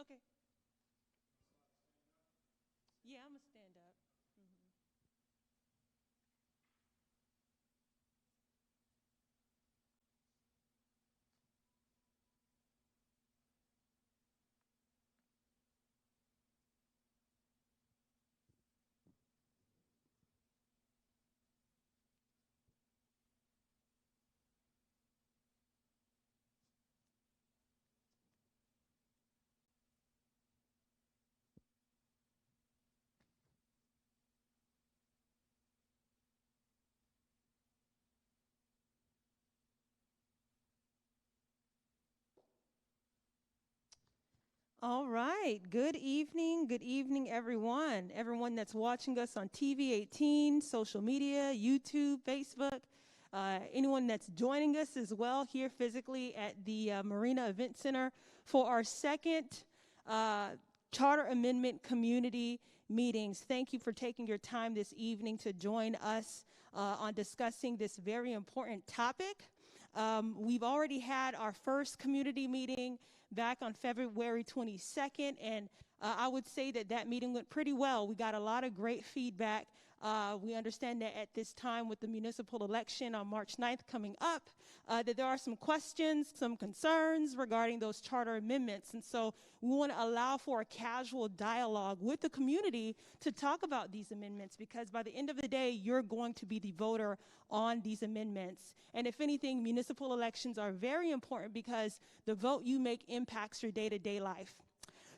Okay. Yeah, I'm gonna stand up. All right. Good evening, everyone. Everyone that's watching us on TV 18, social media, YouTube, Facebook. Anyone that's joining us as well here physically at the Marina Event Center for our second uh, Charter Amendment Community Meetings. Thank you for taking your time this evening to join us on discussing this very important topic. We've already had our first community meeting back on February 22nd, and I would say that that meeting went pretty well. We got a lot of great feedback. We understand that at this time with the municipal election on March 9th coming up, that there are some questions, some concerns regarding those charter amendments. And so we want to allow for a casual dialogue with the community to talk about these amendments, because by the end of the day, you're going to be the voter on these amendments. And if anything, municipal elections are very important because the vote you make impacts your day-to-day life.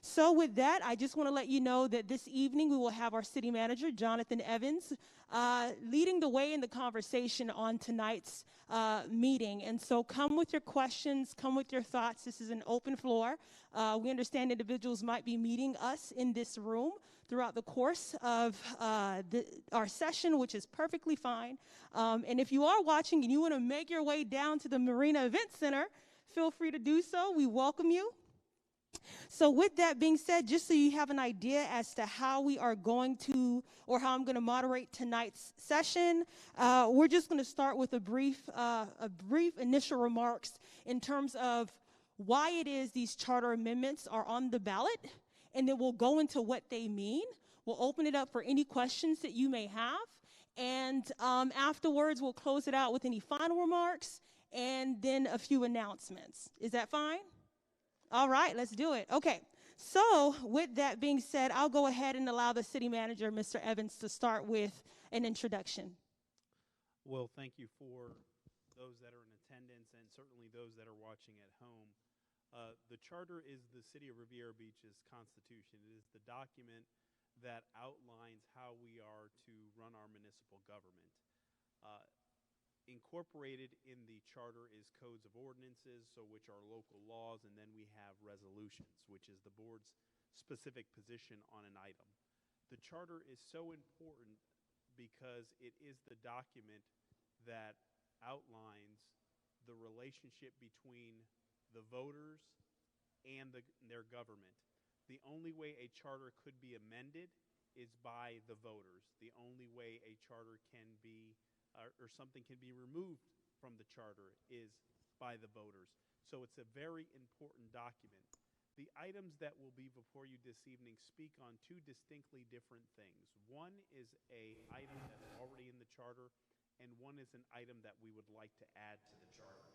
So with that, I just want to let you know that this evening we will have our city manager, Jonathan Evans, leading the way in the conversation on tonight's meeting. And so come with your questions, come with your thoughts. This is an open floor. We understand individuals might be meeting us in this room throughout the course of our session, which is perfectly fine. And if you are watching and you want to make your way down to the Marina Event Center, feel free to do so. We welcome you. So with that being said, just so you have an idea as to how we are going to, or how I'm going to moderate tonight's session, we're just going to start with a brief initial remarks in terms of why it is these charter amendments are on the ballot, and then we'll go into what they mean. We'll open it up for any questions that you may have, and afterwards we'll close it out with any final remarks and then a few announcements. Is that fine? All right, let's do it. Okay, so with that being said, I'll go ahead and allow the city manager, Mr. Evans, to start with an introduction. Well, thank you for those that are in attendance and certainly those that are watching at home. The charter is the City of Riviera Beach's constitution. It is the document that outlines how we are to run our municipal government. Uh, Incorporated in the charter is codes of ordinances, so which are local laws, and then we have resolutions, which is the board's specific position on an item. The charter is so important because it is the document that outlines the relationship between the voters and their government. The only way a charter could be amended is by the voters. The only way a charter can be or something can be removed from the charter is by the voters. So it's a very important document. The items that will be before you this evening speak on two distinctly different things. One is an item that's already in the charter, and one is an item that we would like to add to the charter.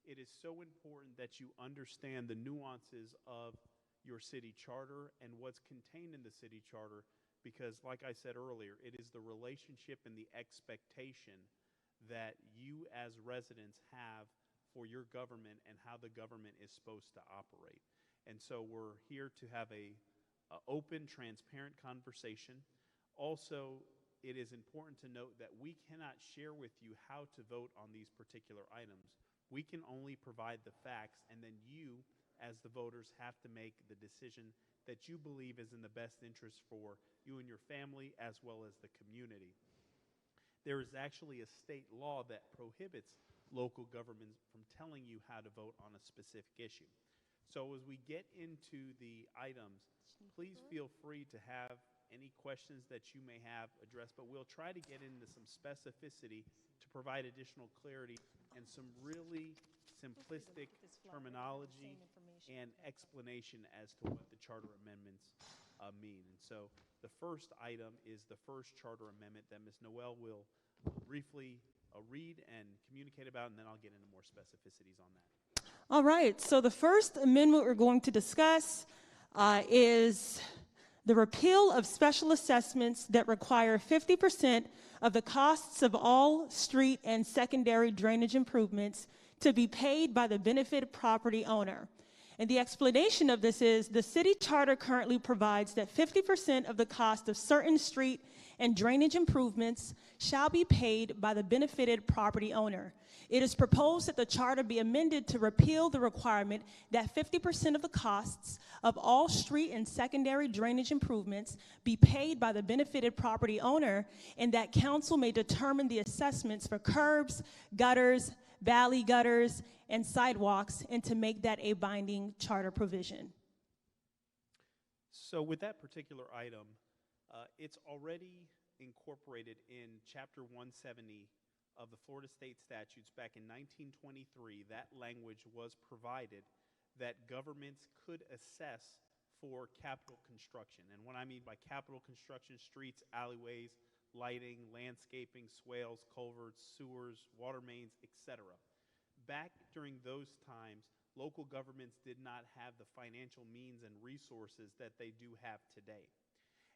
It is so important that you understand the nuances of your city charter and what's contained in the city charter, because like I said earlier, it is the relationship and the expectation that you as residents have for your government and how the government is supposed to operate. And so we're here to have a open, transparent conversation. Also, it is important to note that we cannot share with you how to vote on these particular items. We can only provide the facts, and then you, as the voters, have to make the decision that you believe is in the best interest for you and your family as well as the community. There is actually a state law that prohibits local governments from telling you how to vote on a specific issue. So as we get into the items, please feel free to have any questions that you may have addressed, but we'll try to get into some specificity to provide additional clarity and some really simplistic terminology and explanation as to what the charter amendments mean. And so the first item is the first charter amendment that Ms. Noel will briefly read and communicate about, and then I'll get into more specificities on that. All right, so the first amendment we're going to discuss is the repeal of special assessments that require 50% of the costs of all street and secondary drainage improvements to be paid by the benefited property owner. And the explanation of this is the city charter currently provides that 50% of the cost of certain street and drainage improvements shall be paid by the benefited property owner. It is proposed that the charter be amended to repeal the requirement that 50% of the costs of all street and secondary drainage improvements be paid by the benefited property owner, and that council may determine the assessments for curbs, gutters, valley gutters, and sidewalks, and to make that a binding charter provision. So with that particular item, it's already incorporated in Chapter 170 of the Florida State Statutes. Back in 1923, that language was provided that governments could assess for capital construction. And what I mean by capital construction, streets, alleyways, lighting, landscaping, swales, culverts, sewers, water mains, etc. Back during those times, local governments did not have the financial means and resources that they do have today.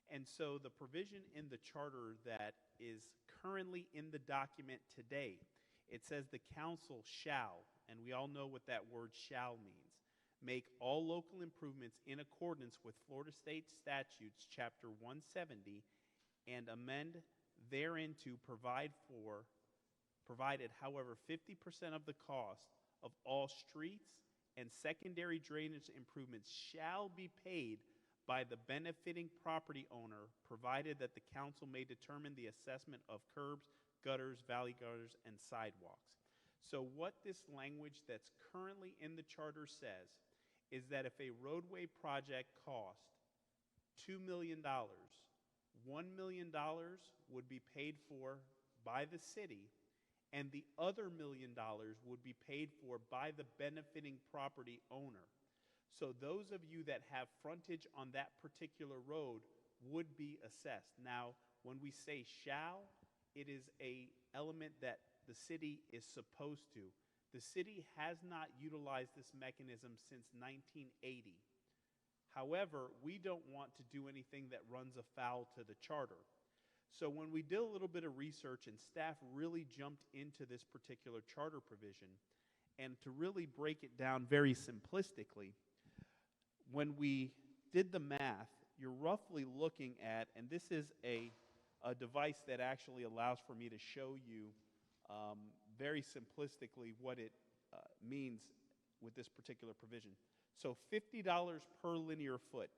And so the provision in the charter that is currently in the document today, it says the council shall, and we all know what that word shall means, make all local improvements in accordance with Florida State Statutes Chapter 170 and amend therein to provided, however, 50% of the cost of all streets and secondary drainage improvements shall be paid by the benefiting property owner, provided that the council may determine the assessment of curbs, gutters, valley gutters, and sidewalks. So what this language that's currently in the charter says is that if a roadway project cost $2 million, $1 million would be paid for by the city, and the other $1 million would be paid for by the benefiting property owner. So those of you that have frontage on that particular road would be assessed. Now, when we say shall, it is an element that the city is supposed to. The city has not utilized this mechanism since 1980. However, we don't want to do anything that runs afoul to the charter. So when we did a little bit of research and staff really jumped into this particular charter provision, and to really break it down very simplistically, when we did the math, you're roughly looking at, and this is a device that actually allows for me to show you very simplistically what it means with this particular provision. So $50 per linear foot.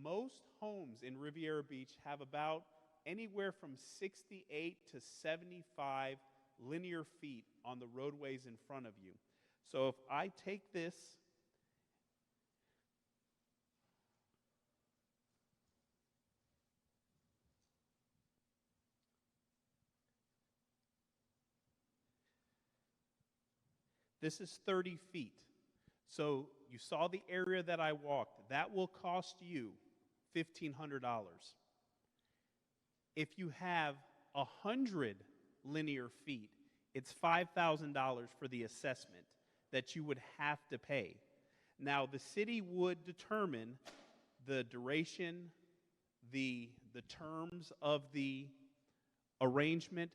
Most homes in Riviera Beach have about anywhere from 68 to 75 linear feet on the roadways in front of you. So if I take this, this is 30 feet. So you saw the area that I walked. That will cost you $1,500. If you have 100 linear feet, it's $5,000 for the assessment that you would have to pay. Now, the city would determine the duration, the terms of the arrangement,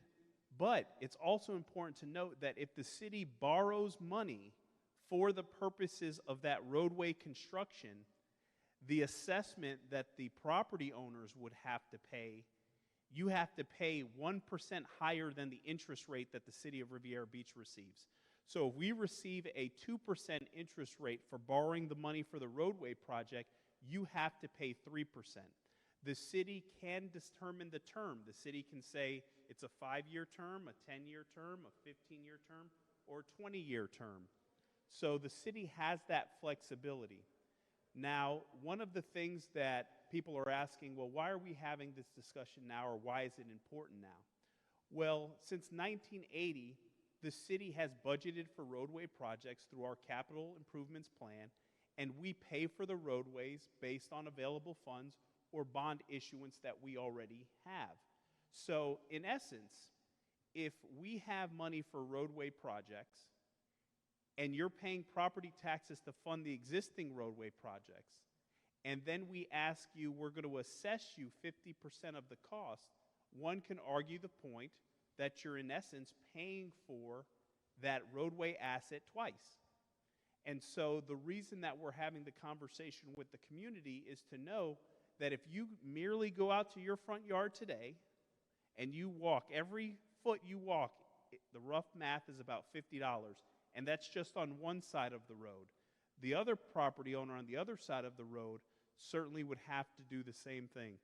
but it's also important to note that if the city borrows money for the purposes of that roadway construction, the assessment that the property owners would have to pay, you have to pay 1% higher than the interest rate that the city of Riviera Beach receives. So if we receive a 2% interest rate for borrowing the money for the roadway project, you have to pay 3%. The city can determine the term. The city can say it's a 5-year term, a 10-year term, a 15-year term, or a 20-year term. So the city has that flexibility. Now, one of the things that people are asking, well, why are we having this discussion now, or why is it important now? Well, since 1980, the city has budgeted for roadway projects through our capital improvements plan, and we pay for the roadways based on available funds or bond issuance that we already have. So in essence, if we have money for roadway projects and you're paying property taxes to fund the existing roadway projects, and then we ask you, we're going to assess you 50% of the cost, one can argue the point that you're in essence paying for that roadway asset twice. And so the reason that we're having the conversation with the community is to know that if you merely go out to your front yard today and you walk, every foot you walk, the rough math is about $50, and that's just on one side of the road. The other property owner on the other side of the road certainly would have to do the same thing.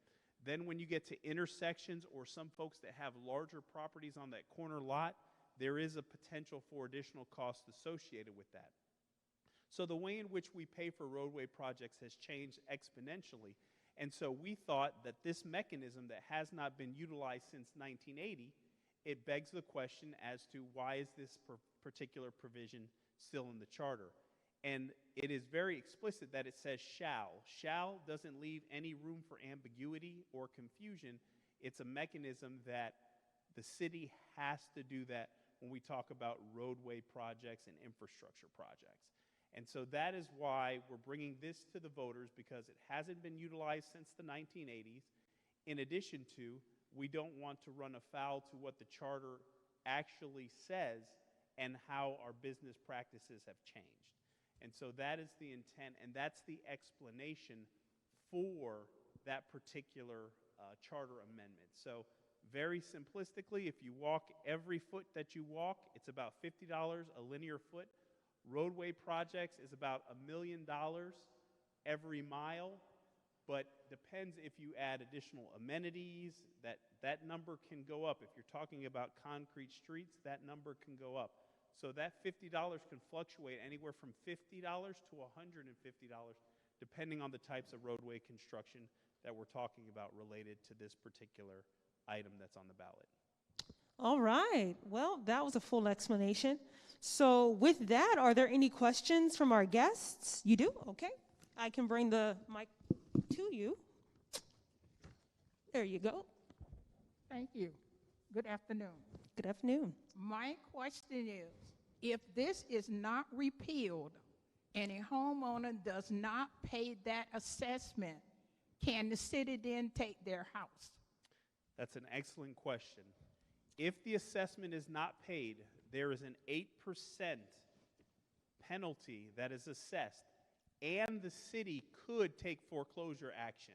Then when you get to intersections or some folks that have larger properties on that corner lot, there is a potential for additional costs associated with that. So the way in which we pay for roadway projects has changed exponentially. And so we thought that this mechanism that has not been utilized since 1980, it begs the question as to why is this particular provision still in the charter? And it is very explicit that it says shall. Shall doesn't leave any room for ambiguity or confusion. It's a mechanism that the city has to do that when we talk about roadway projects and infrastructure projects. And so that is why we're bringing this to the voters, because it hasn't been utilized since the 1980s. In addition to, we don't want to run afoul to what the charter actually says and how our business practices have changed. And so that is the intent, and that's the explanation for that particular charter amendment. So very simplistically, if you walk every foot that you walk, it's about $50 a linear foot. Roadway projects is about $1 million every mile, but depends if you add additional amenities, that number can go up. If you're talking about concrete streets, that number can go up. So that $50 can fluctuate anywhere from $50 to $150, depending on the types of roadway construction that we're talking about related to this particular item that's on the ballot. All right. Well, that was a full explanation. So with that, are there any questions from our guests? You do? Okay. I can bring the mic to you. There you go. Thank you. Good afternoon. Good afternoon. My question is, if this is not repealed and a homeowner does not pay that assessment, can the city then take their house? That's an excellent question. If the assessment is not paid, there is an 8% penalty that is assessed, and the city could take foreclosure action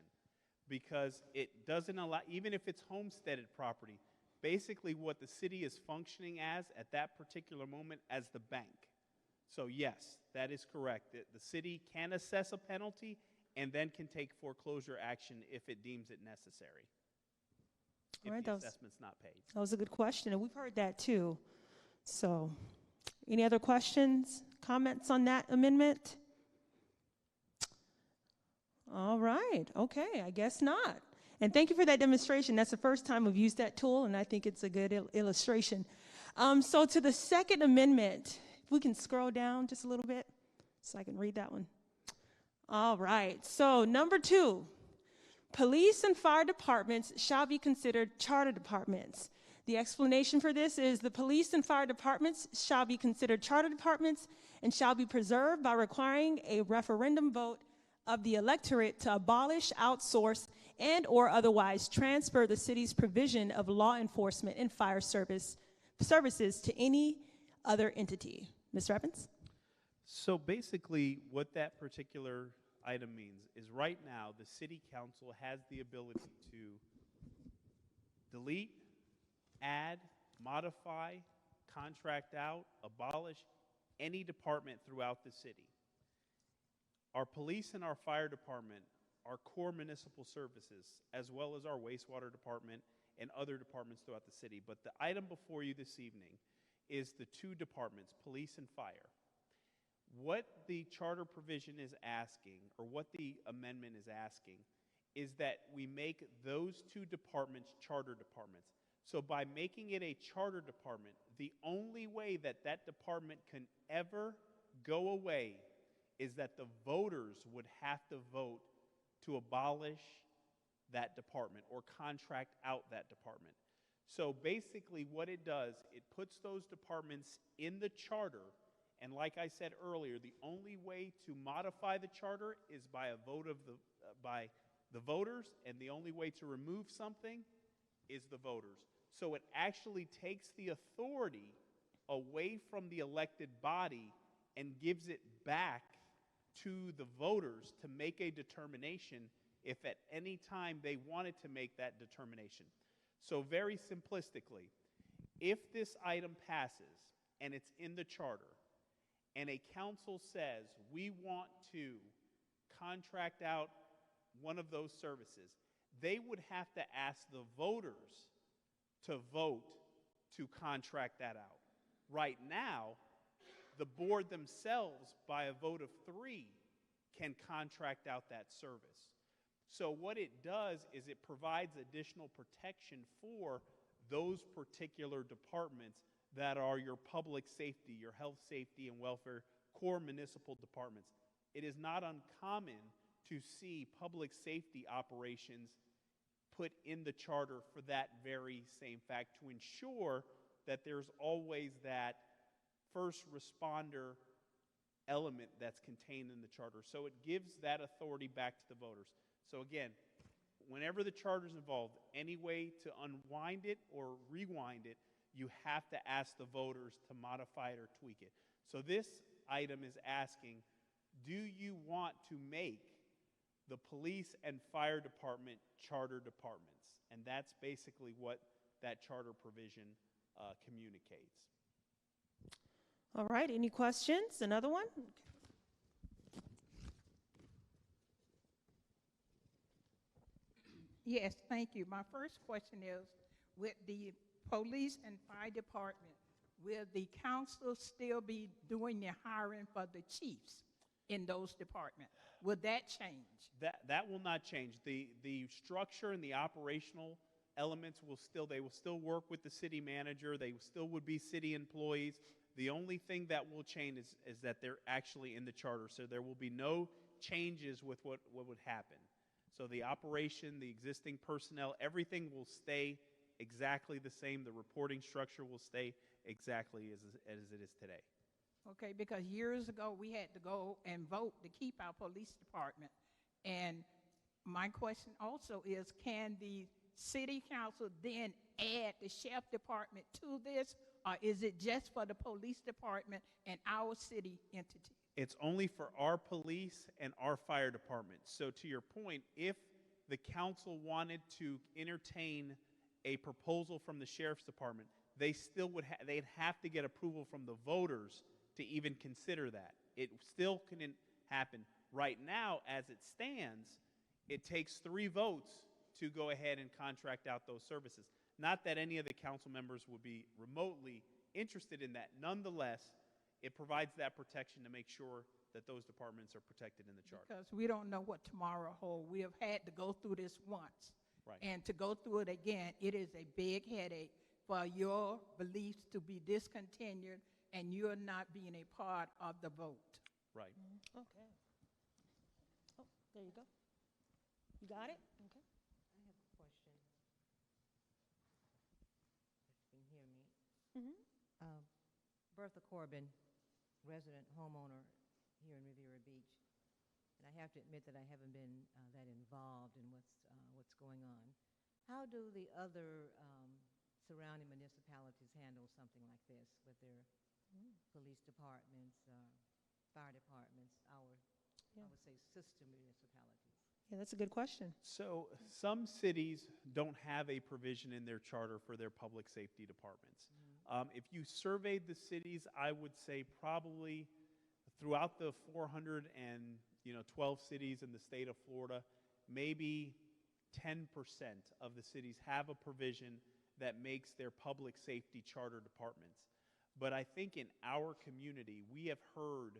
because it doesn't allow, even if it's homesteaded property, basically what the city is functioning as at that particular moment as the bank. So yes, that is correct. The city can assess a penalty and then can take foreclosure action if it deems it necessary. If the assessment's not paid. That was a good question, and we've heard that too. So, any other questions, comments on that amendment? All right. Okay, I guess not. And thank you for that demonstration. That's the first time we've used that tool, and I think it's a good illustration. So to the second amendment, if we can scroll down just a little bit so I can read that one. All right. So number 2, police and fire departments shall be considered charter departments. The explanation for this is the police and fire departments shall be considered charter departments and shall be preserved by requiring a referendum vote of the electorate to abolish, outsource, and or otherwise transfer the city's provision of law enforcement and fire services to any other entity. Mr. Evans? So basically what that particular item means is right now the city council has the ability to delete, add, modify, contract out, abolish any department throughout the city. Our police and our fire department are core municipal services, as well as our wastewater department and other departments throughout the city. But the item before you this evening is the 2 departments, police and fire. What the charter provision is asking, or what the amendment is asking, is that we make those 2 departments charter departments. So by making it a charter department, the only way that that department can ever go away is that the voters would have to vote to abolish that department or contract out that department. So basically what it does, it puts those departments in the charter, and like I said earlier, the only way to modify the charter is by a vote of by the voters, and the only way to remove something is the voters. So it actually takes the authority away from the elected body and gives it back to the voters to make a determination if at any time they wanted to make that determination. So very simplistically, if this item passes and it's in the charter and a council says we want to contract out one of those services, they would have to ask the voters to vote to contract that out. Right now, the board themselves, by a vote of 3, can contract out that service. So what it does is it provides additional protection for those particular departments that are your public safety, your health, safety, and welfare, core municipal departments. It is not uncommon to see public safety operations put in the charter for that very same fact, to ensure that there's always that first responder element that's contained in the charter. So it gives that authority back to the voters. So again, whenever the charter is involved, any way to unwind it or rewind it, you have to ask the voters to modify it or tweak it. So this item is asking, do you want to make the police and fire department charter departments? And that's basically what that charter provision communicates. All right, any questions? Another one? Yes, thank you. My first question is, with the police and fire department, will the council still be doing the hiring for the chiefs in those departments? Will that change? That will not change. The structure and the operational elements will still work with the city manager. They still would be city employees. The only thing that will change is that they're actually in the charter. So there will be no changes with what would happen. So the operation, the existing personnel, everything will stay exactly the same. The reporting structure will stay exactly as it is today. Okay, because years ago we had to go and vote to keep our police department. And my question also is, can the city council then add the sheriff department to this, or is it just for the police department and our city entity? It's only for our police and our fire department. So to your point, if the council wanted to entertain a proposal from the sheriff's department, they still would they'd have to get approval from the voters to even consider that. It still couldn't happen. Right now, as it stands, it takes 3 votes to go ahead and contract out those services. Not that any of the council members would be remotely interested in that. Nonetheless, it provides that protection to make sure that those departments are protected in the charter. Because we don't know what tomorrow holds. We have had to go through this once. Right. And to go through it again, it is a big headache for your beliefs to be discontinued and you're not being a part of the vote. Right. Okay. Oh, there you go. You got it? Okay. I have a question. If you can hear me. Mm-hmm. Bertha Corbin, resident homeowner here in Riviera Beach. And I have to admit that I haven't been that involved in what's going on. How do the other surrounding municipalities handle something like this with their police departments, fire departments, I would say sister municipalities? Yeah, that's a good question. So some cities don't have a provision in their charter for their public safety departments. If you surveyed the cities, I would say probably throughout the 412 cities in the state of Florida, maybe 10% of the cities have a provision that makes their public safety charter departments. But I think in our community, we have heard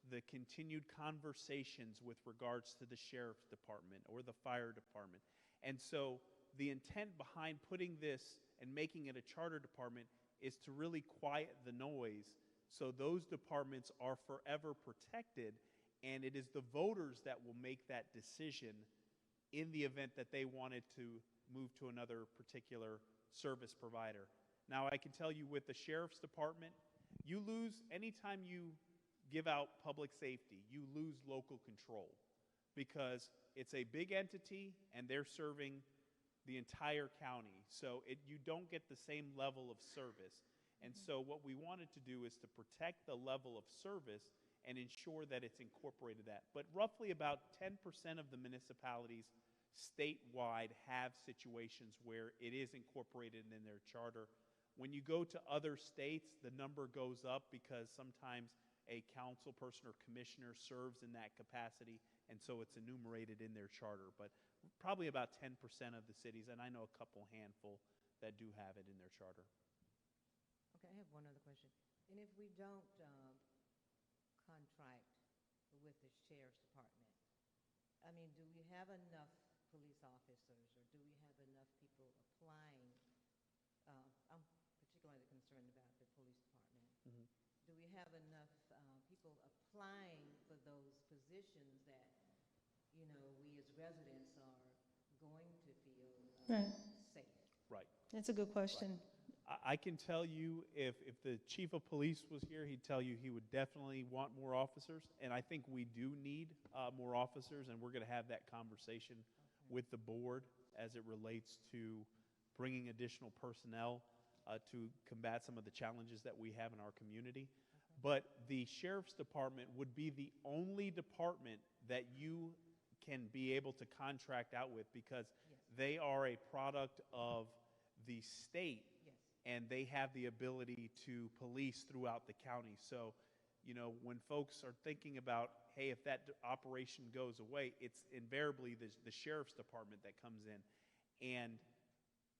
the continued conversations with regards to the sheriff's department or the fire department. And so the intent behind putting this and making it a charter department is to really quiet the noise so those departments are forever protected, and it is the voters that will make that decision in the event that they wanted to move to another particular service provider. Now, I can tell you with the sheriff's department, you lose anytime you give out public safety, you lose local control because it's a big entity and they're serving the entire county. So you don't get the same level of service. And so what we wanted to do is to protect the level of service and ensure that it's incorporated that. But roughly about 10% of the municipalities statewide have situations where it is incorporated in their charter. When you go to other states, the number goes up because sometimes a council person or commissioner serves in that capacity, and so it's enumerated in their charter. But probably about 10% of the cities, and I know a couple handful that do have it in their charter. Okay, I have one other question. And if we don't contract with the sheriff's department, I mean, do we have enough police officers, or do we have enough people applying? I'm particularly concerned about the police department. Mm-hmm. Do we have enough people applying for those positions that, you know, we as residents are going to feel Right. safe? Right. That's a good question. I can tell you if the chief of police was here, he'd tell you he would definitely want more officers. And I think we do need more officers, and we're going to have that conversation with the board as it relates to bringing additional personnel to combat some of the challenges that we have in our community. But the sheriff's department would be the only department that you can be able to contract out with because they are a product of the state. And they have the ability to police throughout the county. So, you know, when folks are thinking about, hey, if that operation goes away, it's invariably the sheriff's department that comes in. And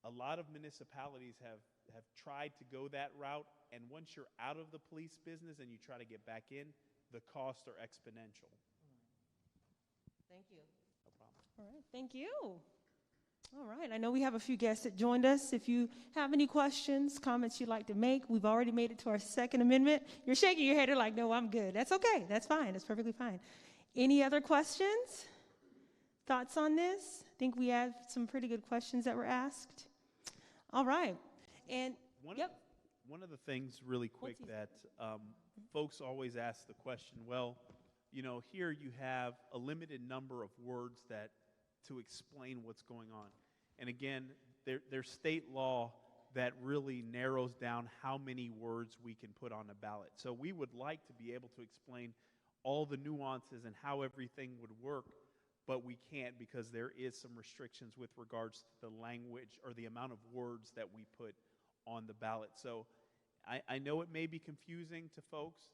a lot of municipalities have tried to go that route. And once you're out of the police business and you try to get back in, the costs are exponential. Thank you. No problem. All right, thank you. All right, I know we have a few guests that joined us. If you have any questions, comments you'd like to make, we've already made it to our second amendment. You're shaking your head, you're like, no, I'm good. That's okay, that's fine, that's perfectly fine. Any other questions? Thoughts on this? I think we have some pretty good questions that were asked. All right, and One of the things really quick that folks always ask the question, well, you know, here you have a limited number of words that to explain what's going on. And again, there's state law that really narrows down how many words we can put on a ballot. So we would like to be able to explain all the nuances and how everything would work, but we can't because there is some restrictions with regards to the language or the amount of words that we put on the ballot. So I know it may be confusing to folks,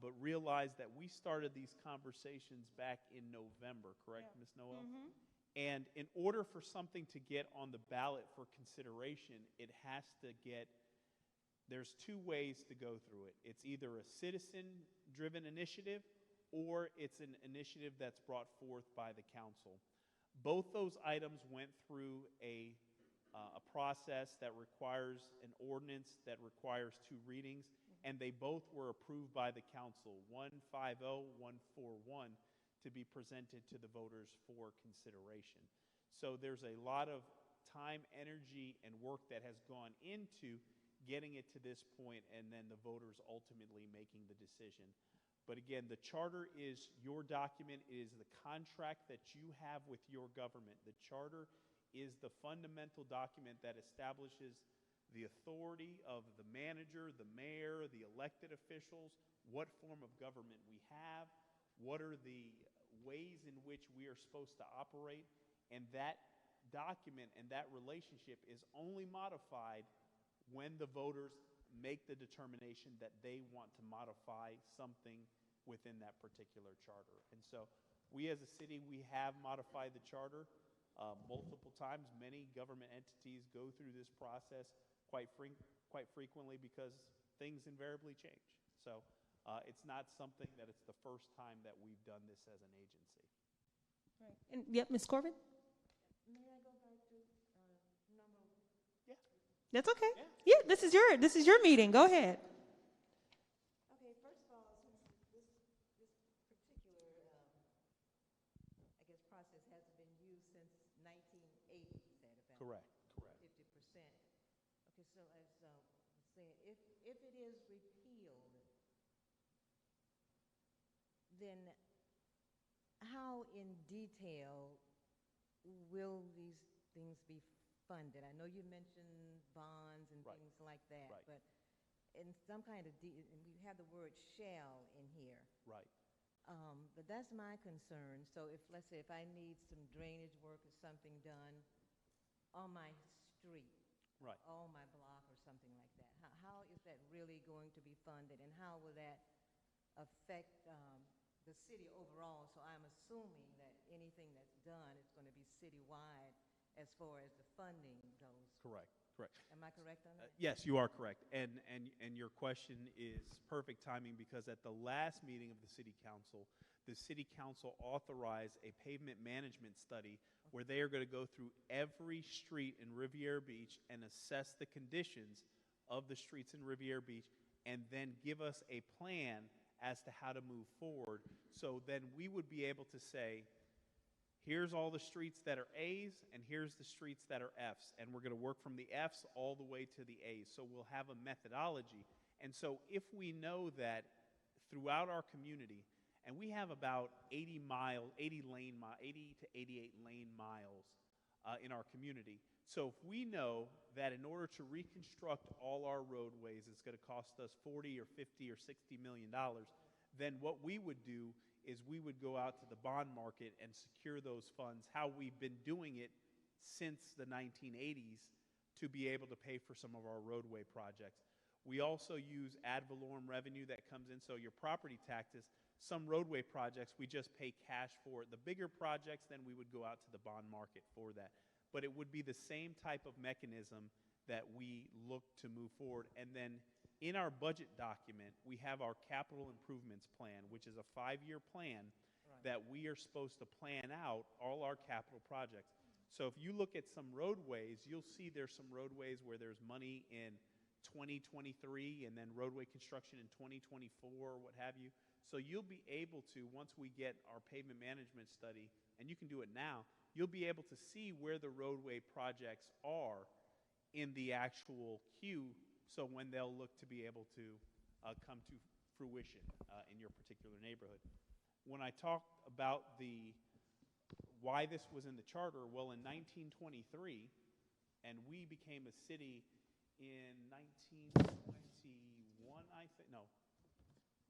but realize that we started these conversations back in November, correct, Ms. Noel? Mm-hmm. And in order for something to get on the ballot for consideration, it has to get, there's two ways to go through it. It's either a citizen-driven initiative or it's an initiative that's brought forth by the council. Both those items went through a process that requires an ordinance that requires 2 readings, and they both were approved by the council, 150, 141. To be presented to the voters for consideration. So there's a lot of time, energy, and work that has gone into getting it to this point, and then the voters ultimately making the decision. But again, the charter is your document. It is the contract that you have with your government. The charter is the fundamental document that establishes the authority of the manager, the mayor, the elected officials, what form of government we have, what are the ways in which we are supposed to operate, and that document and that relationship is only modified when the voters make the determination that they want to modify something within that particular charter. And so we as a city, we have modified the charter multiple times. Many government entities go through this process quite frequently because things invariably change. So it's not something that it's the first time that we've done this as an agency. Right. And Ms. Corbin? May I go back to number? Yeah. That's okay. Yeah, this is your meeting. Go ahead. Okay, first of all, since this particular, I guess, process hasn't been used since 1980, you said, if I'm Correct. 50%. Okay, so as was saying, if it is repealed, then how in detail will these things be funded? I know you mentioned bonds and Right. things like that, Right. but in some kind of, and we have the word shall in here. Right. But that's my concern. So if, let's say, if I need some drainage work or something done on my street, Right. on my block or something like that, how is that really going to be funded, and how will that affect the city overall? So I'm assuming that anything that's done is going to be citywide as far as the funding goes. Correct. Am I correct on that? Yes, you are correct. And your question is perfect timing, because at the last meeting of the city council authorized a pavement management study where they are going to go through every street in Riviera Beach and assess the conditions of the streets in Riviera Beach, and then give us a plan as to how to move forward. So then we would be able to say, here's all the streets that are A's, and here's the streets that are F's. And we're going to work from the F's all the way to the A's. So we'll have a methodology. And so if we know that throughout our community, and we have about 80 to 88 lane miles in our community. So if we know that in order to reconstruct all our roadways, it's going to cost us 40 or 50 or 60 million dollars, then what we would do is we would go out to the bond market and secure those funds, how we've been doing it since the 1980s, to be able to pay for some of our roadway projects. We also use ad valorem revenue that comes in, so your property taxes. Some roadway projects, we just pay cash for it. The bigger projects, then we would go out to the bond market for that. But it would be the same type of mechanism that we look to move forward. And then in our budget document, we have our capital improvements plan, which is a 5-year plan that we are supposed to plan out all our capital projects. So if you look at some roadways, you'll see there's some roadways where there's money in 2023 and then roadway construction in 2024 or what have you. So you'll be able to, once we get our pavement management study, and you can do it now, you'll be able to see where the roadway projects are in the actual queue, so when they'll look to be able to come to fruition in your particular neighborhood. When I talked about why this was in the charter, well, in 1923, and we became a city in 1921, I think. No,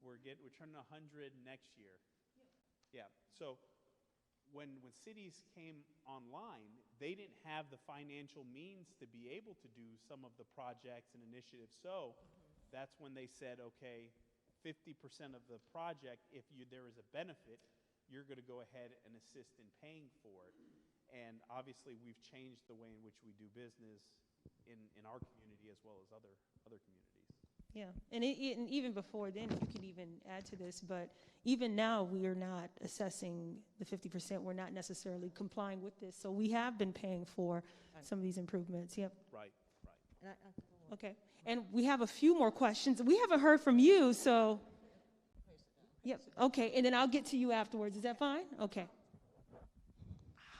we're turning 100 next year. Yeah. So when cities came online, they didn't have the financial means to be able to do some of the projects and initiatives. So that's when they said, okay, 50% of the project, if there is a benefit, you're going to go ahead and assist in paying for it. And obviously, we've changed the way in which we do business in our community as well as other communities. Yeah, and even before then, if you can even add to this, but even now we are not assessing the 50%. We're not necessarily complying with this. So we have been paying for some of these improvements. Yep. Right. Okay, and we have a few more questions. We haven't heard from you, so. Yep, okay, and then I'll get to you afterwards. Is that fine? Okay.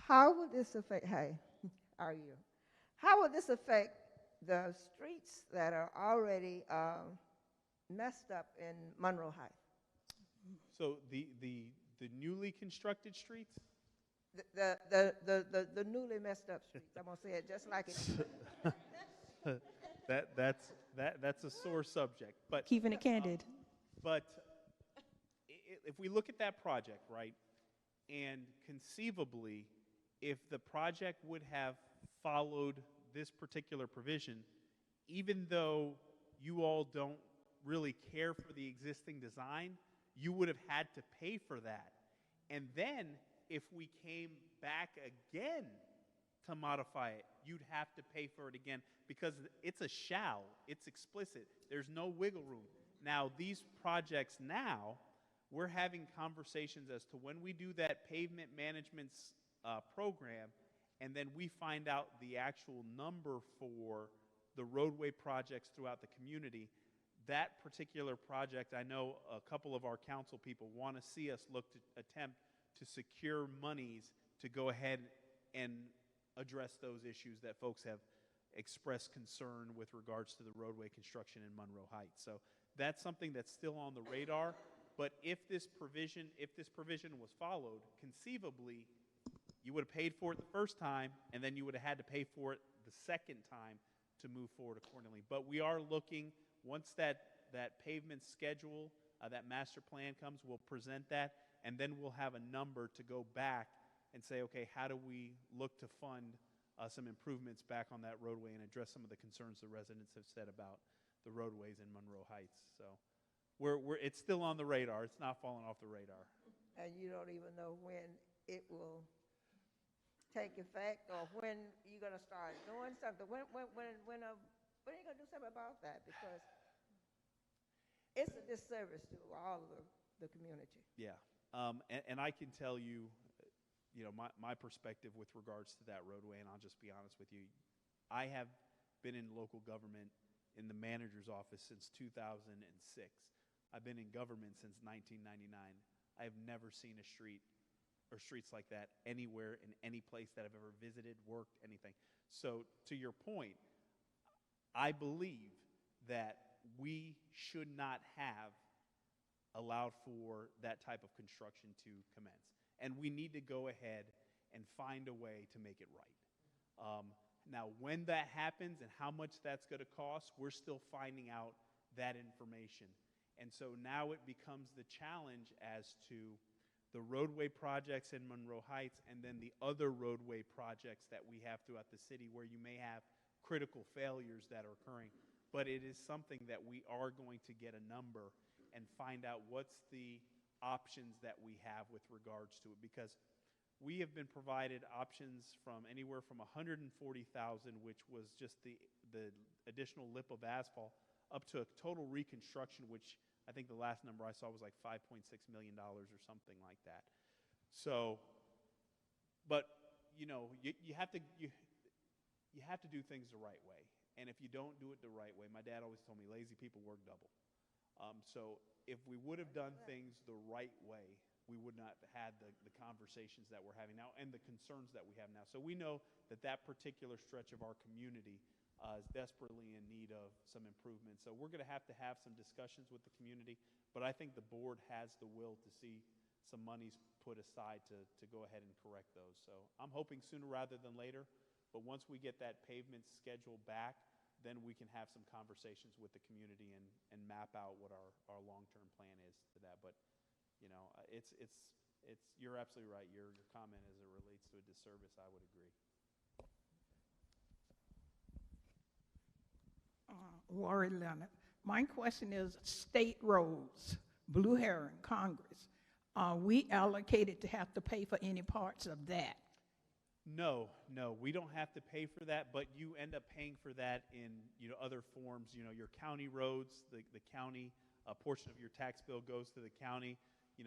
How will this affect, hey, how are you? How will this affect the streets that are already messed up in Monroe Heights? So the newly constructed streets? The newly messed up streets. I'm gonna say it just like it. That's a sore subject. But Keeping it candid. But if we look at that project, right, and conceivably, if the project would have followed this particular provision, even though you all don't really care for the existing design, you would have had to pay for that. And then if we came back again to modify it, you'd have to pay for it again, because it's a shall. It's explicit. There's no wiggle room. Now, these projects now, we're having conversations as to when we do that pavement management program, and then we find out the actual number for the roadway projects throughout the community. That particular project, I know a couple of our council people want to see us look to attempt to secure monies to go ahead and address those issues that folks have expressed concern with regards to the roadway construction in Monroe Heights. So that's something that's still on the radar. But if this provision was followed, conceivably, you would have paid for it the first time, and then you would have had to pay for it the second time to move forward accordingly. But we are looking, once that pavement schedule, that master plan comes, we'll present that, and then we'll have a number to go back and say, okay, how do we look to fund some improvements back on that roadway and address some of the concerns the residents have said about the roadways in Monroe Heights. So it's still on the radar. It's not falling off the radar. And you don't even know when it will take effect or when you're going to start doing something. When are you going to do something about that? Because it's a disservice to all of the community. Yeah. And I can tell you, my perspective with regards to that roadway, and I'll just be honest with you, I have been in local government in the manager's office since 2006. I've been in government since 1999. I have never seen a street or streets like that anywhere in any place that I've ever visited, worked, anything. So to your point, I believe that we should not have allowed for that type of construction to commence. And we need to go ahead and find a way to make it right. Now, when that happens and how much that's going to cost, we're still finding out that information. And so now it becomes the challenge as to the roadway projects in Monroe Heights and then the other roadway projects that we have throughout the city where you may have critical failures that are occurring. But it is something that we are going to get a number and find out what's the options that we have with regards to it, because we have been provided options from anywhere from $140,000, which was just the additional lip of asphalt, up to a total reconstruction, which I think the last number I saw was like $5.6 million or something like that. So, but you have to do things the right way, and if you don't do it the right way, my dad always told me lazy people work double. So if we would have done things the right way, we would not have had the conversations that we're having now and the concerns that we have now. So we know that particular stretch of our community is desperately in need of some improvement. So we're going to have some discussions with the community, but I think the board has the will to see some monies put aside to go ahead and correct those. So I'm hoping sooner rather than later, but once we get that pavement schedule back, then we can have some conversations with the community and map out what our long-term plan is to that. But you're absolutely right. Your comment as it relates to a disservice, I would agree. Warren Leonard. My question is state roads, Blue Heron, Congress. Are we allocated to have to pay for any parts of that? No, we don't have to pay for that, but you end up paying for that in other forms. Your county roads, the county portion of your tax bill goes to the county.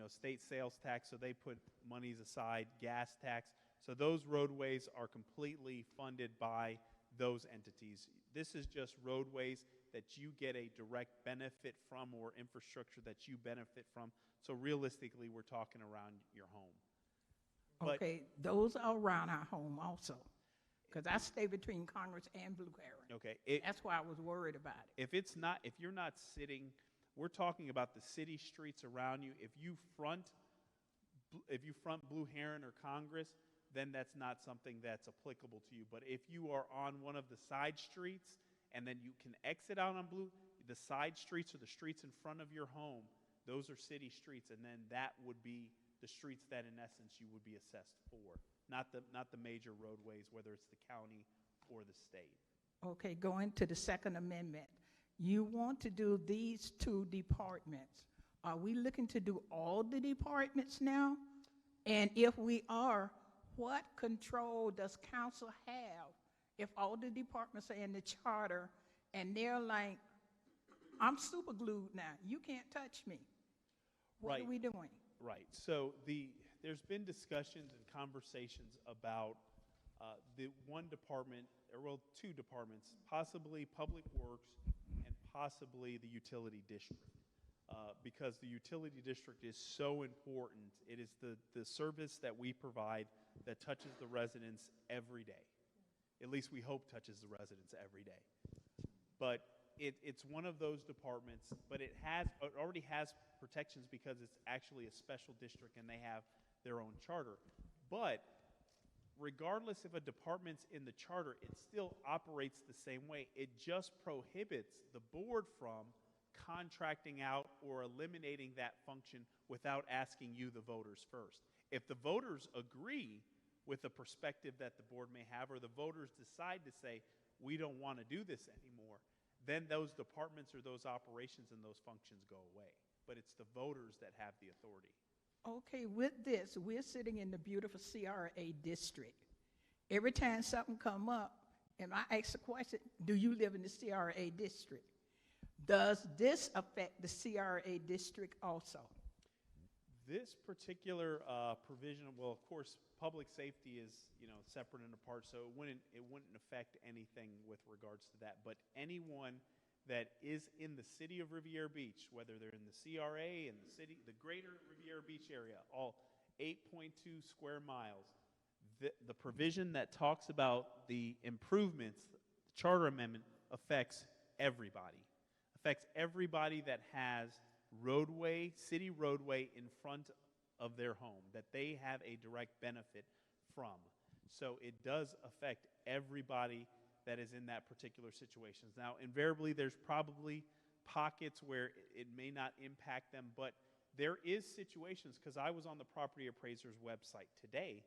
State sales tax, so they put monies aside, gas tax. So those roadways are completely funded by those entities. This is just roadways that you get a direct benefit from or infrastructure that you benefit from. So realistically, we're talking around your home. Okay, those are around our home also, because I stay between Congress and Blue Heron. Okay. That's why I was worried about it. If you're not sitting, we're talking about the city streets around you. If you front Blue Heron or Congress, then that's not something that's applicable to you. But if you are on one of the side streets and then you can exit out on the side streets or the streets in front of your home, those are city streets, and then that would be the streets that in essence you would be assessed for, not the major roadways, whether it's the county or the state. Okay, going to the Second Amendment. You want to do these two departments. Are we looking to do all the departments now? And if we are, what control does council have if all the departments are in the charter and they're like, I'm super glued now, you can't touch me? What are we doing? Right. So there's been discussions and conversations about The one department, or well, two departments, possibly Public Works and possibly the utility district. Because the utility district is so important. It is the service that we provide that touches the residents every day. At least we hope touches the residents every day. But it's one of those departments, but it already has protections because it's actually a special district and they have their own charter. But regardless if a department's in the charter, it still operates the same way. It just prohibits the board from contracting out or eliminating that function without asking you, the voters, first. If the voters agree with the perspective that the board may have, or the voters decide to say, we don't want to do this anymore, then those departments or those operations and those functions go away. But it's the voters that have the authority. Okay, with this, we're sitting in the beautiful CRA district. Every time something come up, and I ask the question, do you live in the CRA district? Does this affect the CRA district also? This particular provision, well, of course, public safety is, separate and apart, so it wouldn't affect anything with regards to that. But anyone that is in the city of Riviera Beach, whether they're in the CRA and the greater Riviera Beach area, all 8.2 square miles, the provision that talks about the improvements, the charter amendment, affects everybody. Affects everybody that has city roadway in front of their home that they have a direct benefit from. So it does affect everybody that is in that particular situation. Now, invariably, there's probably pockets where it may not impact them, but there is situations, because I was on the property appraiser's website today,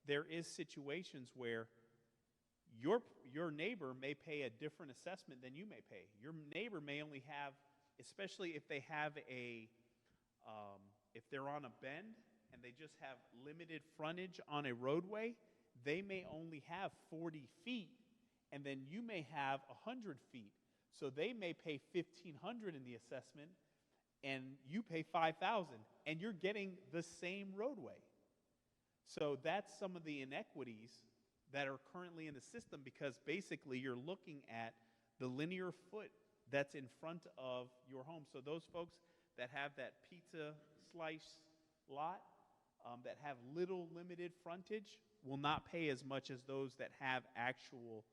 there is situations where your neighbor may pay a different assessment than you may pay. Your neighbor may only have, especially if they have if they're on a bend and they just have limited frontage on a roadway, they may only have 40 feet, and then you may have 100 feet. So they may pay $1,500 in the assessment, and you pay $5,000, and you're getting the same roadway. So that's some of the inequities that are currently in the system, because basically you're looking at the linear foot that's in front of your home. So those folks that have that pizza slice lot, that have little limited frontage, will not pay as much as those that have actual,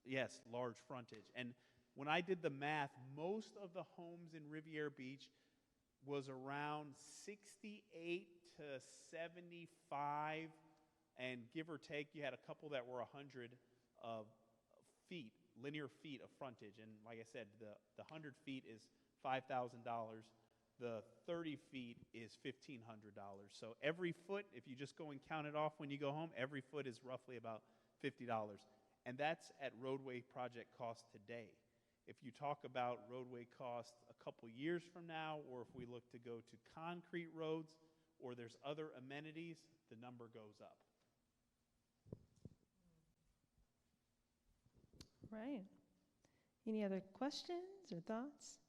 yes, large frontage. And when I did the math, most of the homes in Riviera Beach was around 68 to 75, and give or take, you had a couple that were 100 feet, linear feet of frontage. And like I said, the 100 feet is $5,000. The 30 feet is $1,500. So every foot, if you just go and count it off when you go home, every foot is roughly about $50. And that's at roadway project cost today. If you talk about roadway cost a couple years from now, or if we look to go to concrete roads, or there's other amenities, the number goes up. Right. Any other questions or thoughts?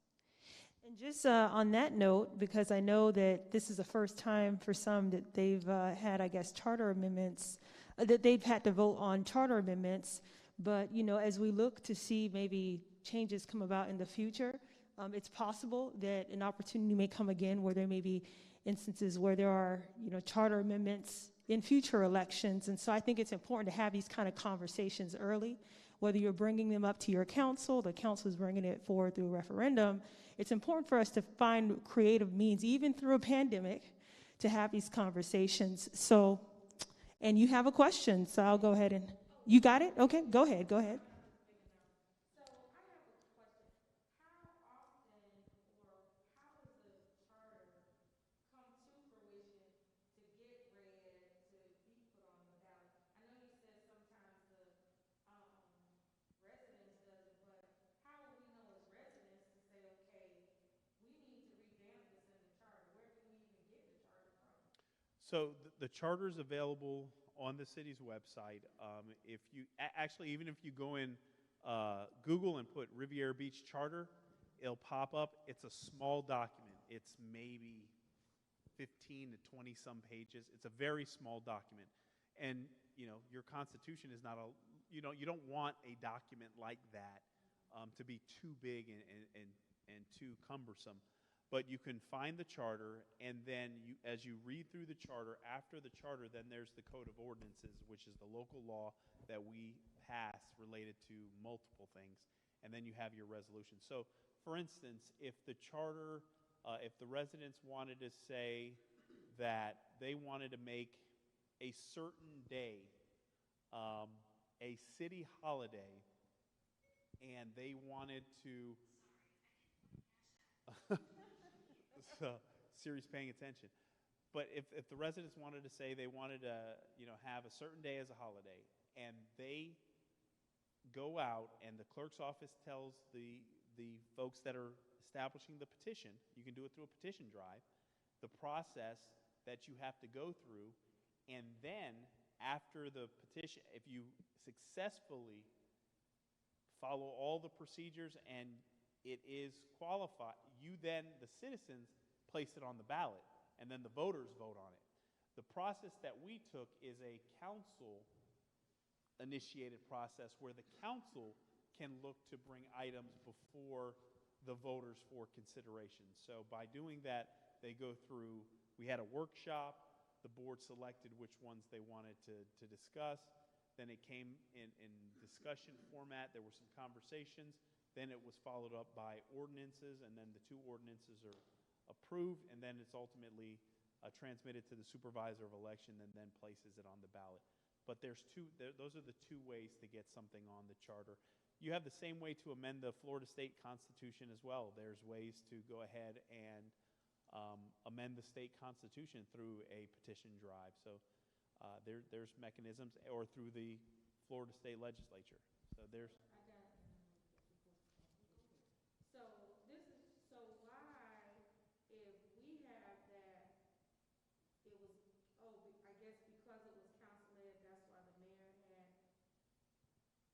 And just on that note, because I know that this is the first time for some that they've had, I guess, charter amendments, that they've had to vote on charter amendments. But, as we look to see maybe changes come about in the future, it's possible that an opportunity may come again where there may be instances where there are, charter amendments in future elections. And so I think it's important to have these kind of conversations early, whether you're bringing them up to your council, the council is bringing it forward through a referendum. It's important for us to find creative means, even through a pandemic, to have these conversations. So, and you have a question, so I'll go ahead and, you got it? Okay, go ahead. So the charter is available on the city's website. If you actually, even if you go in Google and put Riviera Beach Charter, it'll pop up. It's a small document. It's maybe 15 to 20 some pages. It's a very small document. And your Constitution is not you don't want a document like that to be too big and too cumbersome. But you can find the charter, and then as you read through the charter, after the charter, then there's the Code of Ordinances, which is the local law that we pass related to multiple things, and then you have your resolution. So, for instance, if the charter, if the residents wanted to say that they wanted to make a certain day a city holiday, and they wanted to so Siri's paying attention. But if the residents wanted to say they wanted to have a certain day as a holiday, and they go out and the clerk's office tells the folks that are establishing the petition, you can do it through a petition drive, the process that you have to go through, and then after the petition, if you successfully follow all the procedures and it is qualified, you then, the citizens, place it on the ballot, and then the voters vote on it. The process that we took is a council-initiated process where the council can look to bring items before the voters for consideration. So by doing that, they go through, we had a workshop, the board selected which ones they wanted to discuss, then it came in discussion format, there were some conversations, then it was followed up by ordinances, and then the two ordinances are approved, and then it's ultimately transmitted to the supervisor of election and then places it on the ballot. But those are the two ways to get something on the charter. You have the same way to amend the Florida State Constitution as well. There's ways to go ahead and amend the state constitution through a petition drive. So there's mechanisms, or through the Florida State Legislature. So there's. So this is, so why, if we have that, it was, I guess because it was council-led, that's why the mayor had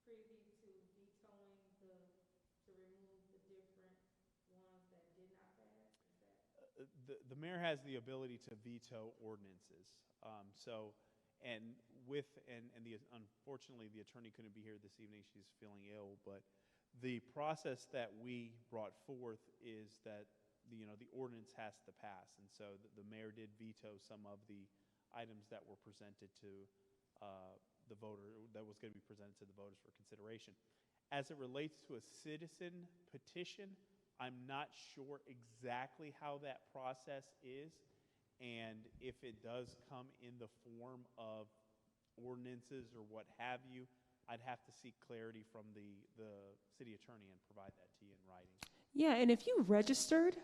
privy to vetoing to remove the different ones that did not pass? Is that? The mayor has the ability to veto ordinances. Unfortunately, the attorney couldn't be here this evening. She's feeling ill, but the process that we brought forth is that the ordinance has to pass, and so the mayor did veto some of the items that were presented to the voter, that was going to be presented to the voters for consideration. As it relates to a citizen petition, I'm not sure exactly how that process is, and if it does come in the form of ordinances or what have you, I'd have to seek clarity from the city attorney and provide that to you in writing. Yeah, and if you registered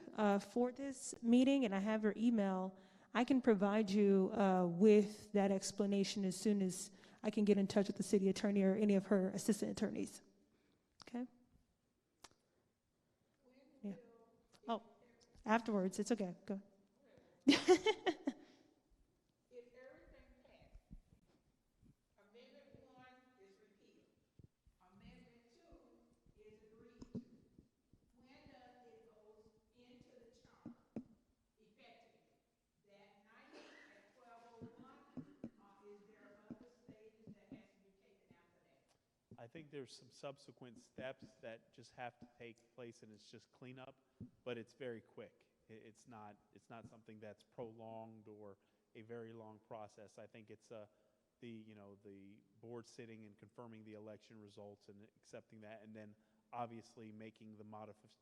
for this meeting and I have your email, I can provide you with that explanation as soon as I can get in touch with the city attorney or any of her assistant attorneys. Okay? Yeah. Oh, afterwards, it's okay. Go. I think there's some subsequent steps that just have to take place, and it's just cleanup, but it's very quick. It's not something that's prolonged or a very long process. I think it's the board sitting and confirming the election results and accepting that, and then obviously making the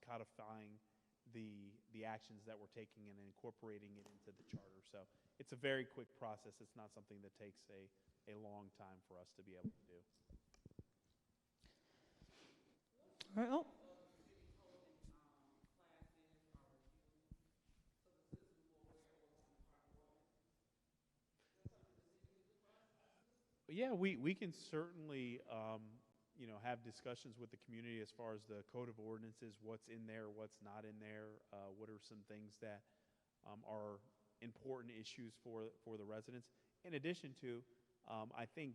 codifying the actions that we're taking and incorporating it into the charter. So it's a very quick process. It's not something that takes a long time for us to be able to do. All right. Oh. Yeah, we can certainly have discussions with the community as far as the code of ordinances, what's in there, what's not in there, what are some things that are important issues for the residents. In addition to, I think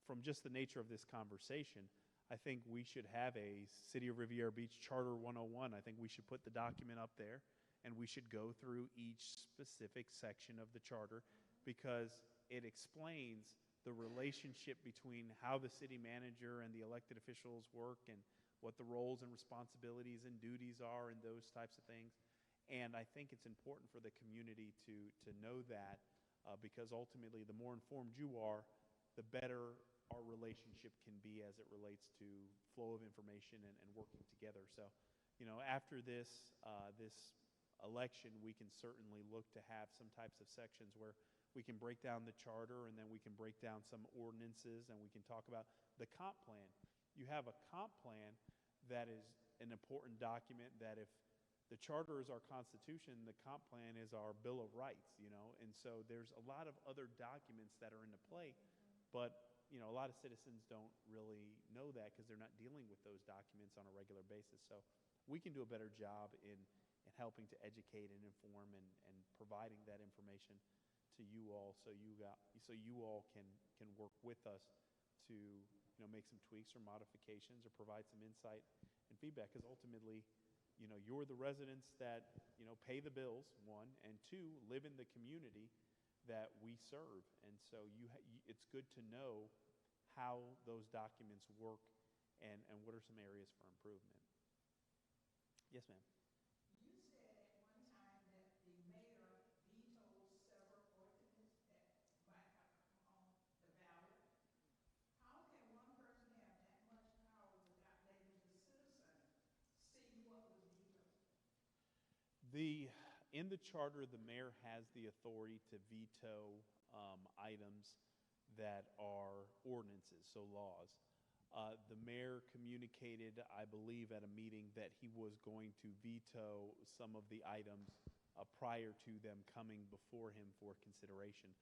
from just the nature of this conversation, I think we should have a City of Riviera Beach Charter 101. I think we should put the document up there, and we should go through each specific section of the charter, because it explains the relationship between how the city manager and the elected officials work and what the roles and responsibilities and duties are and those types of things. And I think it's important for the community to know that because ultimately the more informed you are, the better our relationship can be as it relates to flow of information and working together. So, after this election, we can certainly look to have some types of sections where we can break down the charter and then we can break down some ordinances and we can talk about the comp plan. You have a comp plan that is an important document that if the charter is our constitution, the comp plan is our Bill of Rights, and so there's a lot of other documents that are into play, but a lot of citizens don't really know that because they're not dealing with those documents on a regular basis. So we can do a better job in helping to educate and inform and providing that information to you all so you all can work with us to make some tweaks or modifications or provide some insight and feedback because ultimately you're the residents that pay the bills, one, and two, live in the community that we serve. And so it's good to know how those documents work and what are some areas for improvement. Yes, ma'am. You said at one time that the mayor vetoed several ordinances that might have come on the ballot. How can one person have that much power without letting the citizen see what was vetoed? In the charter, the mayor has the authority to veto items that are ordinances, so laws. The mayor communicated, I believe, at a meeting that he was going to veto some of the items prior to them coming before him for consideration.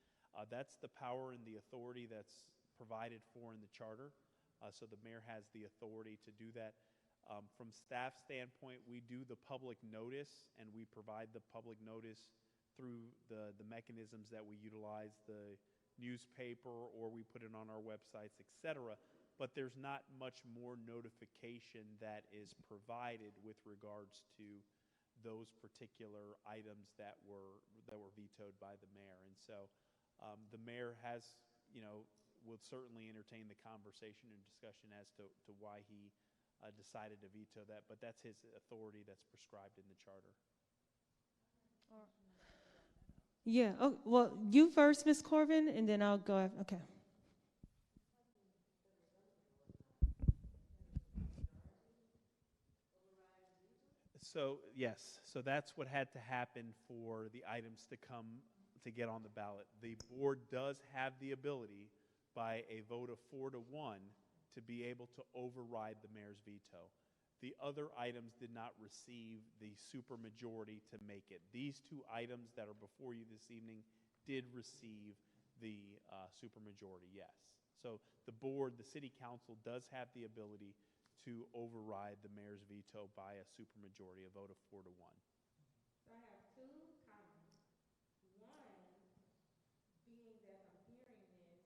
That's the power and the authority that's provided for in the charter. So the mayor has the authority to do that. From staff standpoint, we do the public notice, and we provide the public notice through the mechanisms that we utilize, the newspaper, or we put it on our websites, etc. But there's not much more notification that is provided with regards to those particular items that were vetoed by the mayor. And so the mayor will certainly entertain the conversation and discussion as to why he decided to veto that, but that's his authority that's prescribed in the charter. Yeah. Oh, well, you first, Ms. Corbin, and then I'll go after. Okay. So, yes. So that's what had to happen for the items to come to get on the ballot. The board does have the ability by a vote of 4-1 to be able to override the mayor's veto. The other items did not receive the supermajority to make it. These two items that are before you this evening did receive the supermajority, yes. So the board, the city council, does have the ability to override the mayor's veto by a supermajority, a vote of 4-1. So I have two comments. One, being that I'm hearing this,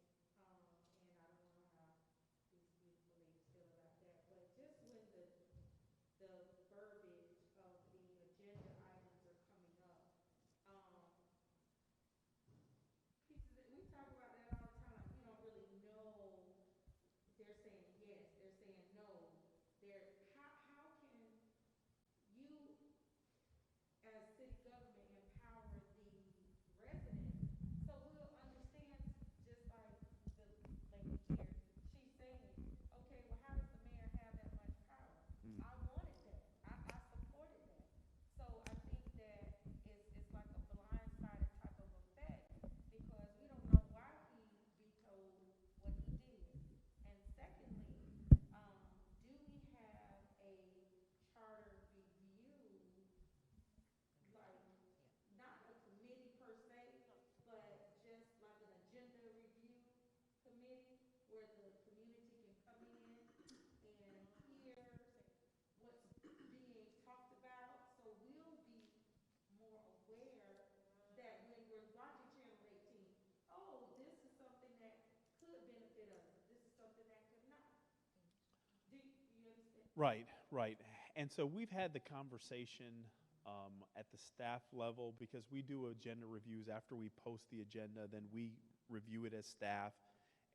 and I don't know how these beautiful ladies feel about that, but just when the verbiage of the agenda items are coming up, pieces we talk about that all the time, like you don't really know. They're saying yes, they're saying no. How can you as city government empower the residents so we'll understand, just like the lady here, she's saying, okay, well, how does the mayor have that much power? I wanted that. I supported that. So I think that it's like a blindsided type of effect because we don't know why he vetoed what he did. And secondly, do we have a charter review, like not a committee per se, but just like an agenda review committee where the community can come in and hear what's being talked about, so we'll be more aware that when we're watching Channel 18, oh, this is something that could benefit us, this is something that could not. Do you understand? Right, right. And so we've had the conversation at the staff level because we do agenda reviews after we post the agenda, then we review it as staff.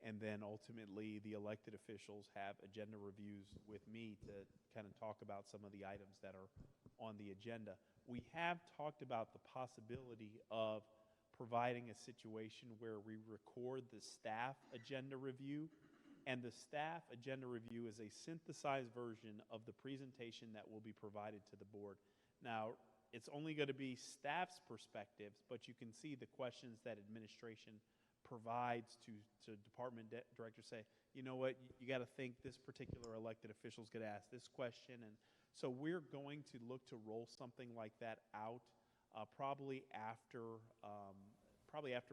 and then ultimately the elected officials have agenda reviews with me to kind of talk about some of the items that are on the agenda. We have talked about the possibility of providing a situation where we record the staff agenda review, and the staff agenda review is a synthesized version of the presentation that will be provided to the board. Now, it's only going to be staff's perspectives, but you can see the questions that administration provides to department directors. Say, you know what, you got to think this particular elected official is going to ask this question. And so we're going to look to roll something like that out probably after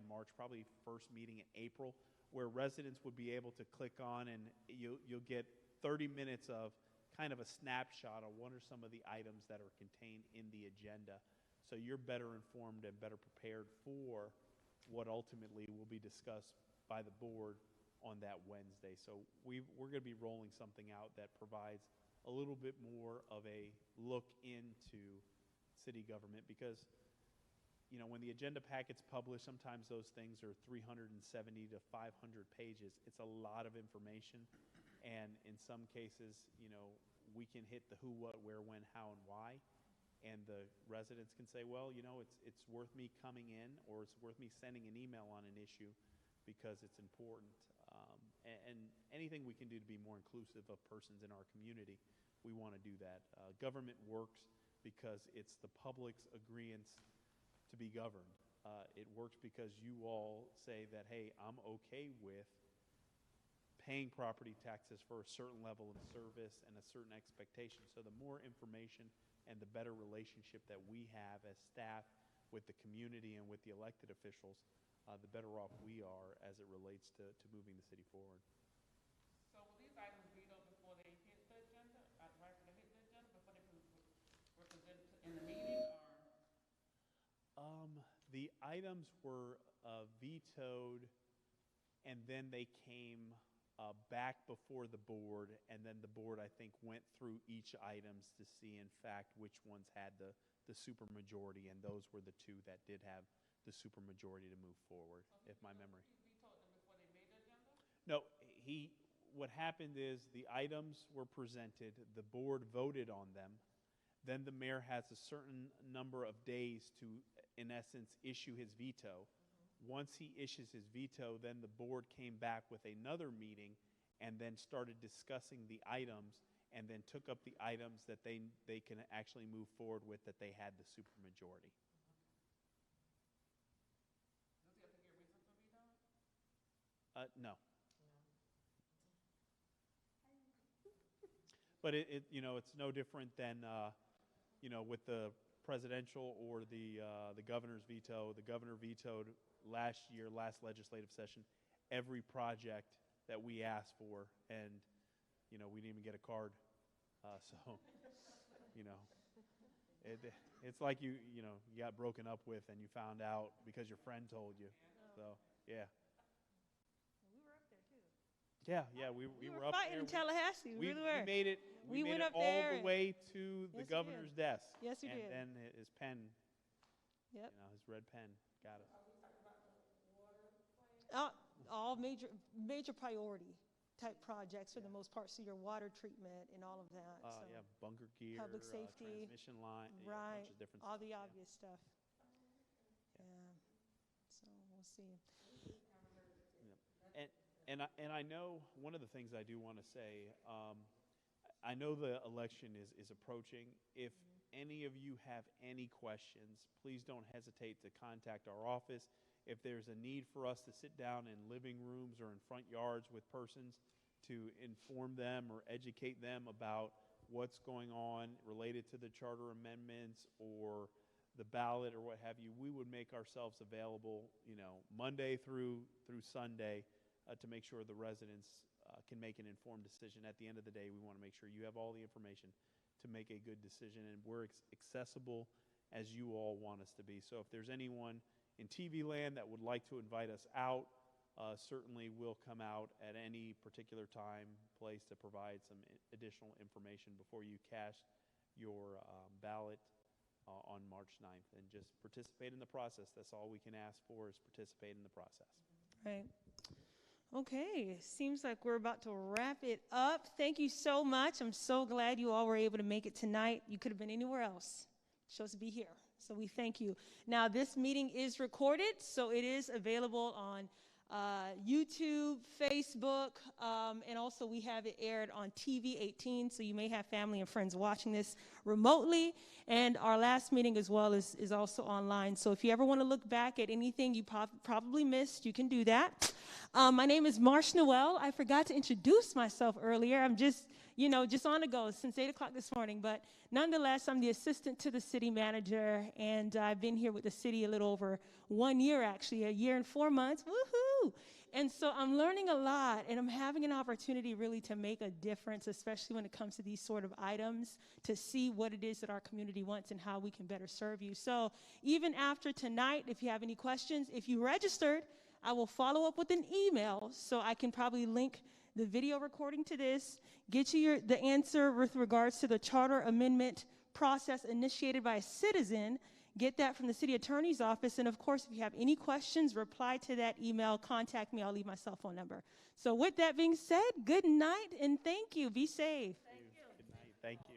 March, probably first meeting in April, where residents would be able to click on, and you'll get 30 minutes of kind of a snapshot on what are some of the items that are contained in the agenda, so you're better informed and better prepared for what ultimately will be discussed by the board on that Wednesday. So we're going to be rolling something out that provides a little bit more of a look into city government, because when the agenda packet's published, sometimes those things are 370 to 500 pages. It's a lot of information, and in some cases, we can hit the who, what, where, when, how, and why, and the residents can say, well, it's worth me coming in, or it's worth me sending an email on an issue because it's important. And anything we can do to be more inclusive of persons in our community, we want to do that. Government works because it's the public's agreeance to be governed. It works because you all say that, hey, I'm okay with paying property taxes for a certain level of service and a certain expectation. So the more information and the better relationship that we have as staff with the community and with the elected officials, the better off we are as it relates to moving the city forward. So will these items be vetoed before they hit the agenda, right after they hit the agenda, before they were presented in the meeting, or? The items were vetoed, and then they came back before the board, and then the board, I think, went through each items to see, in fact, which ones had the supermajority, and those were the two that did have the supermajority to move forward, if my memory. He vetoed them before they made the agenda? No, what happened is the items were presented, the board voted on them, then the mayor has a certain number of days to, in essence, issue his veto. Once he issues his veto, then the board came back with another meeting and then started discussing the items, and then took up the items that they can actually move forward with, that they had the supermajority. Does he have to give a reason for vetoing? No. But it's no different than with the presidential or the governor's veto. The governor vetoed last legislative session, every project that we asked for, and we didn't even get a card. So it's like you got broken up with and you found out because your friend told you. So yeah. We were up there too. Yeah, we were up fighting there. in Tallahassee. We really were. We made it. We made went it up there all the way to the Yes, we governor's did. desk. Yes, we and did. then his pen, Yep. his red pen got us. All major priority type projects for the most part. So your water treatment and all of that. So Yeah, bunker gear, public safety, transmission line, right? a bunch of different All stuff, the yeah. obvious stuff. Yeah. So we'll see. And I know one of the things I do want to say, I know the election is approaching. If any of you have any questions, please don't hesitate to contact our office. If there's a need for us to sit down in living rooms or in front yards with persons to inform them or educate them about what's going on related to the charter amendments or the ballot or what have you, we would make ourselves available, Monday through Sunday, to make sure the residents can make an informed decision. At the end of the day, we want to make sure you have all the information to make a good decision, and we're accessible as you all want us to be. So if there's anyone in TV land that would like to invite us out, certainly we'll come out at any particular time, place to provide some additional information before you cast your ballot on March 9th, and just participate in the process. That's all we can ask for, is participate in the process. Right. Okay, seems like we're about to wrap it up. Thank you so much. I'm so glad you all were able to make it tonight. You could have been anywhere else. Chose to be here. So we thank you. Now, this meeting is recorded, so it is available on YouTube, Facebook, and also we have it aired on TV 18, so you may have family and friends watching this remotely. And our last meeting as well is also online. So if you ever want to look back at anything you probably missed, you can do that. My name is Marsh Noel. I forgot to introduce myself earlier. I'm just on the go since 8 o'clock this morning. But nonetheless, I'm the assistant to the city manager, and I've been here with the city a little over 1 year, actually, 1 year and 4 months. Woohoo! And so I'm learning a lot, and I'm having an opportunity really to make a difference, especially when it comes to these sort of items, to see what it is that our community wants and how we can better serve you. So even after tonight, if you have any questions, if you registered, I will follow up with an email so I can probably link the video recording to this, get you the answer with regards to the charter amendment process initiated by a citizen, get that from the city attorney's office, and of course, if you have any questions, reply to that email, contact me, I'll leave my cell phone number. So with that being said, good night and thank you. Be safe. Good night. Thank you.